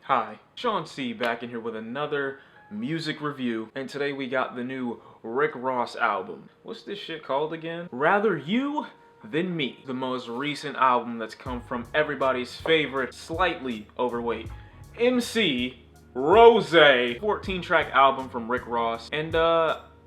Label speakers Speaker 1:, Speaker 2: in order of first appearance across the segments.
Speaker 1: Hi, Shawn C back in here with another music review, and today we got the new Rick Ross album. What's this shit called again? Rather You Than Me. The most recent album that's come from everybody's favorite, slightly overweight MC, Rose. 14-track album from Rick Ross, and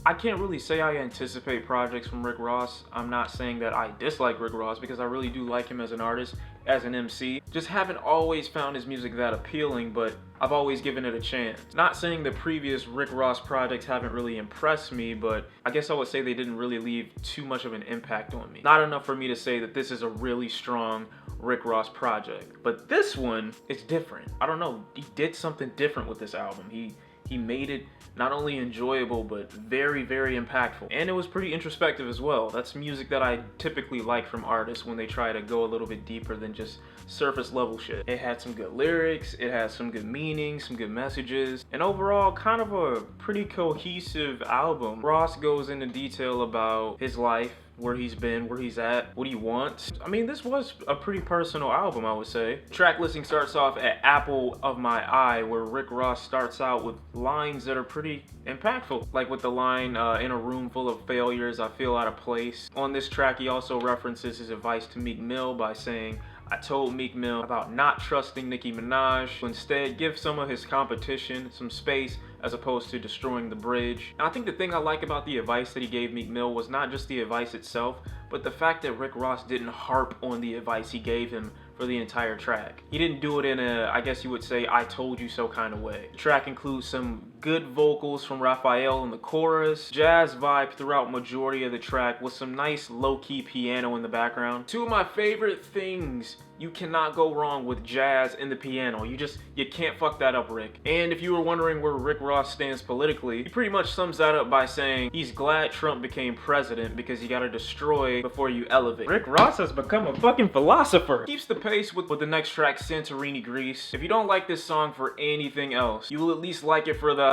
Speaker 1: I can't really say I anticipate projects from Rick Ross. I'm not saying that I dislike Rick Ross because I really do like him as an artist, as an MC. Just haven't always found his music that appealing, but I've always given it a chance. Not saying the previous Rick Ross projects haven't really impressed me, but I guess I would say they didn't really leave too much of an impact on me. Not enough for me to say that this is a really strong Rick Ross project. But this one is different. I don't know, he did something different with this album. He made it not only enjoyable, but very, very impactful. And it was pretty introspective as well. That's music that I typically like from artists when they try to go a little bit deeper than just surface level shit. It had some good lyrics, it had some good meaning, some good messages, and overall kind of a pretty cohesive album. Ross goes into detail about his life, where he's been, where he's at, what he wants. I mean, this was a pretty personal album, I would say. Track listing starts off at Apple of My Eye, where Rick Ross starts out with lines that are pretty impactful. Like with the line, in a room full of failures, I feel out of place. On this track, he also references his advice to Meek Mill by saying, I told Meek Mill about not trusting Nicki Minaj, to instead give some of his competition some space as opposed to destroying the bridge. And I think the thing I like about the advice that he gave Meek Mill was not just the advice itself, but the fact that Rick Ross didn't harp on the advice he gave him for the entire track. He didn't do it in a, I guess you would say, I told you so kind of way. The track includes some good vocals from Raphael in the chorus, jazz vibe throughout majority of the track with some nice low-key piano in the background. Two of my favorite things. You cannot go wrong with jazz and the piano. You can't fuck that up, Rick. And if you were wondering where Rick Ross stands politically, he pretty much sums that up by saying he's glad Trump became president because you gotta destroy before you elevate. Rick Ross has become a fucking philosopher. Keeps the pace with the next track, Santorini Greece. If you don't like this song for anything else, you will at least like it for the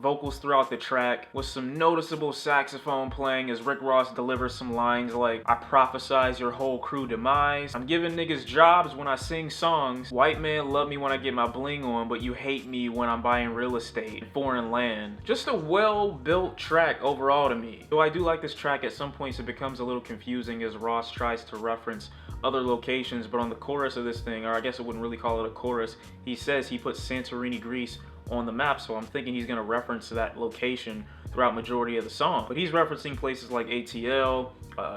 Speaker 1: vocals throughout the track, with some noticeable saxophone playing as Rick Ross delivers some lines like, I prophesize your whole crew demise. I'm giving niggas jobs when I sing songs. White man love me when I get my bling on, but you hate me when I'm buying real estate in foreign land. Just a well-built track overall to me. Though I do like this track, at some points it becomes a little confusing as Ross tries to reference other locations, but on the chorus of this thing, or I guess I wouldn't really call it a chorus, he says he puts Santorini Greece on the map, so I'm thinking he's gonna reference that location throughout majority of the song. But he's referencing places like ATL,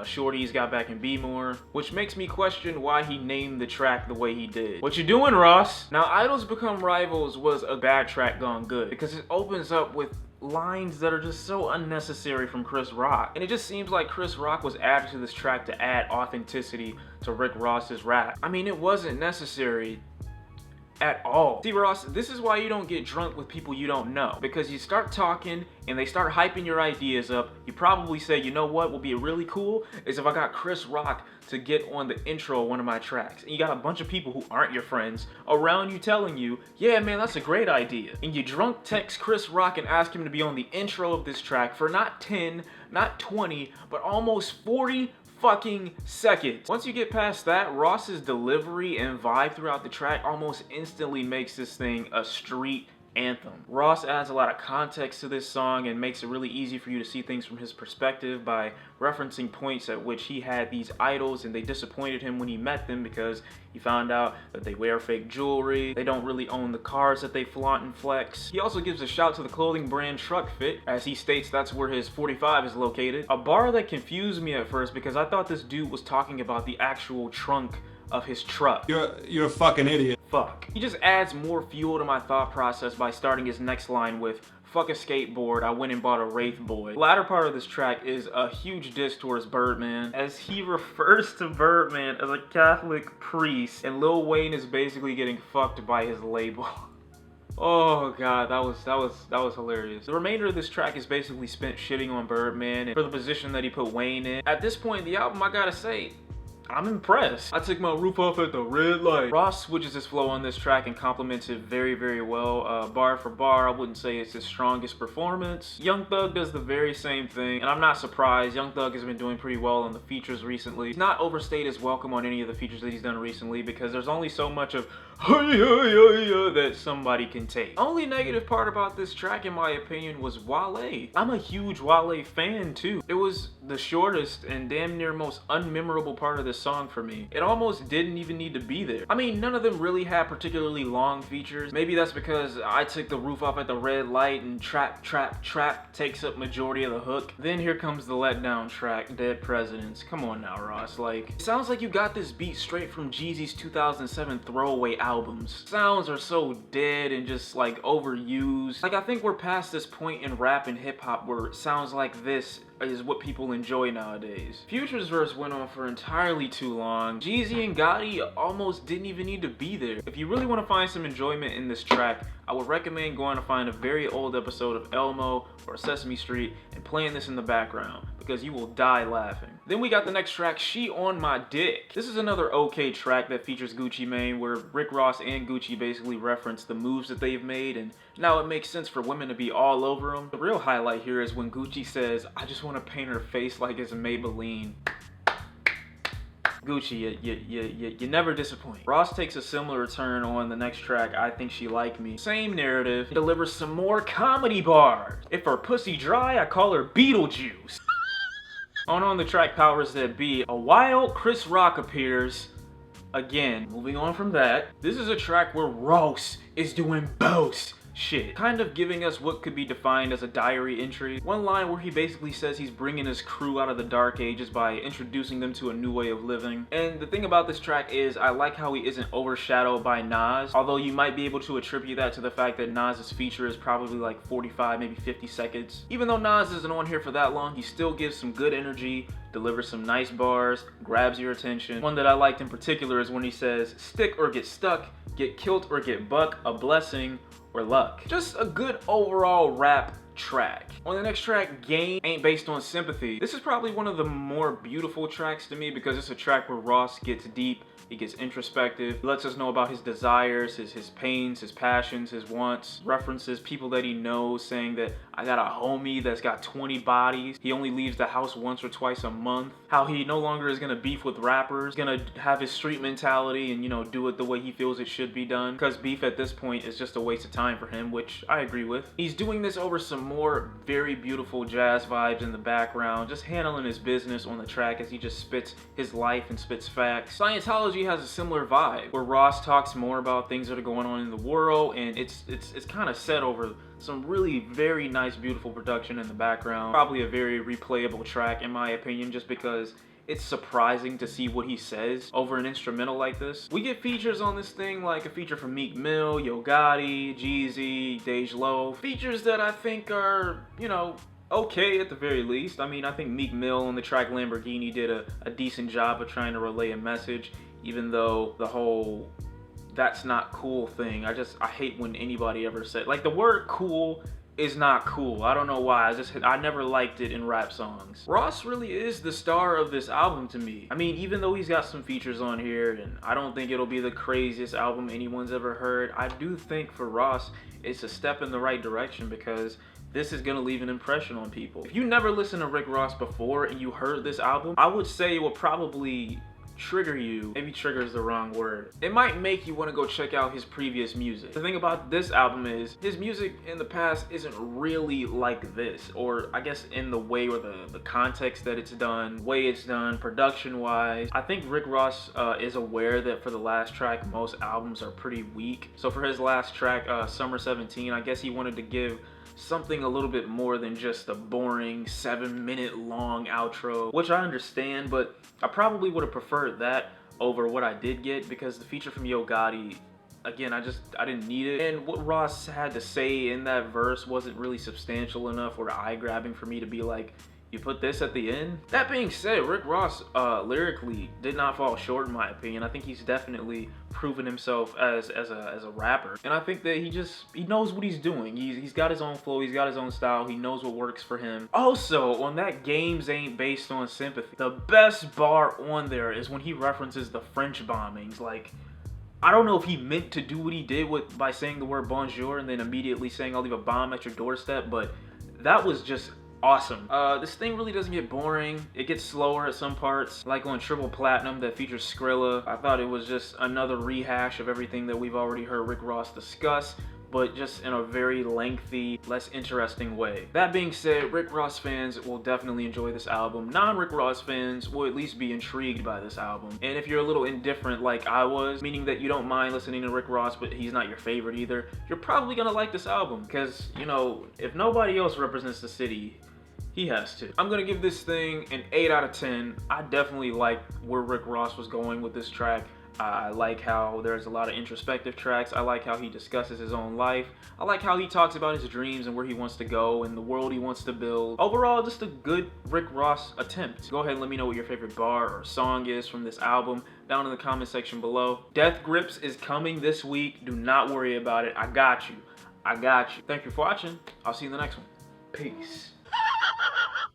Speaker 1: Shorty's Got Back in B-More, which makes me question why he named the track the way he did. What you doing, Ross? Now, Idols Become Rivals was a bad track gone good, because it opens up with lines that are just so unnecessary from Chris Rock. And it just seems like Chris Rock was added to this track to add authenticity to Rick Ross's rap. I mean, it wasn't necessary at all. See, Ross, this is why you don't get drunk with people you don't know. Because you start talking and they start hyping your ideas up, you probably say, you know what will be really cool is if I got Chris Rock to get on the intro of one of my tracks. And you got a bunch of people who aren't your friends around you telling you, yeah man, that's a great idea. And you drunk text Chris Rock and ask him to be on the intro of this track for not 10, not 20, but almost 40 fucking seconds. Once you get past that, Ross's delivery and vibe throughout the track almost instantly makes this thing a street anthem. Ross adds a lot of context to this song and makes it really easy for you to see things from his perspective by referencing points at which he had these idols and they disappointed him when he met them because he found out that they wear fake jewelry, they don't really own the cars that they flaunt and flex. He also gives a shout to the clothing brand Truck Fit, as he states that's where his 45 is located. A bar that confused me at first because I thought this dude was talking about the actual trunk of his truck.
Speaker 2: You're a fucking idiot.
Speaker 1: Fuck. He just adds more fuel to my thought process by starting his next line with, fuck a skateboard, I went and bought a Wraith Boy. The latter part of this track is a huge diss towards Birdman, as he refers to Birdman as a Catholic priest, and Lil Wayne is basically getting fucked by his label. Oh god, that was hilarious. The remainder of this track is basically spent shitting on Birdman and for the position that he put Wayne in. At this point in the album, I gotta say, I'm impressed. I took my roof off at the red light. Ross switches his flow on this track and complements it very, very well. Bar for bar, I wouldn't say it's his strongest performance. Young Thug does the very same thing, and I'm not surprised. Young Thug has been doing pretty well on the features recently. He's not overstayed his welcome on any of the features that he's done recently because there's only so much of that somebody can take. Only negative part about this track, in my opinion, was Wale. I'm a huge Wale fan too. It was the shortest and damn near most unmemorable part of this song for me. It almost didn't even need to be there. I mean, none of them really had particularly long features. Maybe that's because I took the roof off at the red light and trap takes up majority of the hook. Then here comes the letdown track, Dead Presidents. Come on now, Ross. Like, it sounds like you got this beat straight from Jeezy's 2007 throwaway albums. Sounds are so dead and just like overused. Like, I think we're past this point in rap and hip hop where sounds like this is what people enjoy nowadays. Future's verse went on for entirely too long. Jeezy and Gotti almost didn't even need to be there. If you really want to find some enjoyment in this track, I would recommend going to find a very old episode of Elmo or Sesame Street and playing this in the background, because you will die laughing. Then we got the next track, She On My Dick. This is another okay track that features Gucci Mane, where Rick Ross and Gucci basically reference the moves that they've made, and now it makes sense for women to be all over them. The real highlight here is when Gucci says, I just want to paint her face like it's Maybelline. Gucci, you never disappoint. Ross takes a similar turn on the next track, I Think She Like Me. Same narrative, delivers some more comedy bars. If her pussy dry, I call her Beetlejuice. On the track Powers That Be, a wild Chris Rock appears again. Moving on from that, this is a track where Ross is doing both shit, kind of giving us what could be defined as a diary entry. One line where he basically says he's bringing his crew out of the dark ages by introducing them to a new way of living. And the thing about this track is I like how he isn't overshadowed by Nas, although you might be able to attribute that to the fact that Nas's feature is probably like 45, maybe 50 seconds. Even though Nas isn't on here for that long, he still gives some good energy, delivers some nice bars, grabs your attention. One that I liked in particular is when he says, stick or get stuck, get killed or get buck, a blessing or luck. Just a good overall rap track. On the next track, Game Ain't Based on Sympathy. This is probably one of the more beautiful tracks to me because it's a track where Ross gets deep, he gets introspective, he lets us know about his desires, his pains, his passions, his wants, references people that he knows, saying that I got a homie that's got 20 bodies, he only leaves the house once or twice a month, how he no longer is gonna beef with rappers, gonna have his street mentality and, you know, do it the way he feels it should be done, because beef at this point is just a waste of time for him, which I agree with. He's doing this over some more very beautiful jazz vibes in the background, just handling his business on the track as he just spits his life and spits facts. Scientology has a similar vibe where Ross talks more about things that are going on in the world, and it's kind of set over some really very nice, beautiful production in the background. Probably a very replayable track in my opinion, just because it's surprising to see what he says over an instrumental like this. We get features on this thing, like a feature from Meek Mill, Yo Gotti, Jeezy, Loaf. Features that I think are, you know, okay at the very least. I mean, I think Meek Mill on the track Lamborghini did a decent job of trying to relay a message, even though the whole that's not cool thing, I hate when anybody ever said, like, the word cool is not cool. I don't know why. I never liked it in rap songs. Ross really is the star of this album to me. I mean, even though he's got some features on here, and I don't think it'll be the craziest album anyone's ever heard, I do think for Ross, it's a step in the right direction because this is gonna leave an impression on people. If you never listened to Rick Ross before and you heard this album, I would say it will probably trigger you. Maybe trigger is the wrong word. It might make you want to go check out his previous music. The thing about this album is his music in the past isn't really like this, or I guess in the way or the context that it's done, way it's done, production wise. I think Rick Ross is aware that for the last track most albums are pretty weak. So for his last track, Summer 17, I guess he wanted to give something a little bit more than just a boring 7-minute long outro, which I understand, but I probably would have preferred that over what I did get, because the feature from Yo Gotti, again, I didn't need it, and what Ross had to say in that verse wasn't really substantial enough or eye-grabbing for me to be like, you put this at the end? That being said, Rick Ross lyrically did not fall short in my opinion. I think he's definitely proven himself as a rapper. And I think that he knows what he's doing. He's got his own flow, he's got his own style, he knows what works for him. Also, on that Games Ain't Based on Sympathy, the best bar on there is when he references the French bombings. Like, I don't know if he meant to do what he did by saying the word bonjour and then immediately saying I'll leave a bomb at your doorstep, but that was just awesome. This thing really doesn't get boring. It gets slower at some parts, like on Triple Platinum that features Scrilla. I thought it was just another rehash of everything that we've already heard Rick Ross discuss, but just in a very lengthy, less interesting way. That being said, Rick Ross fans will definitely enjoy this album. Non-Rick Ross fans will at least be intrigued by this album. And if you're a little indifferent like I was, meaning that you don't mind listening to Rick Ross, but he's not your favorite either, you're probably gonna like this album. Because, you know, if nobody else represents the city, he has to. I'm gonna give this thing an 8 out of 10. I definitely like where Rick Ross was going with this track. I like how there's a lot of introspective tracks. I like how he discusses his own life. I like how he talks about his dreams and where he wants to go and the world he wants to build. Overall, just a good Rick Ross attempt. Go ahead and let me know what your favorite bar or song is from this album down in the comment section below. Death Grips is coming this week. Do not worry about it. I got you. I got you. Thank you for watching. I'll see you in the next one. Peace.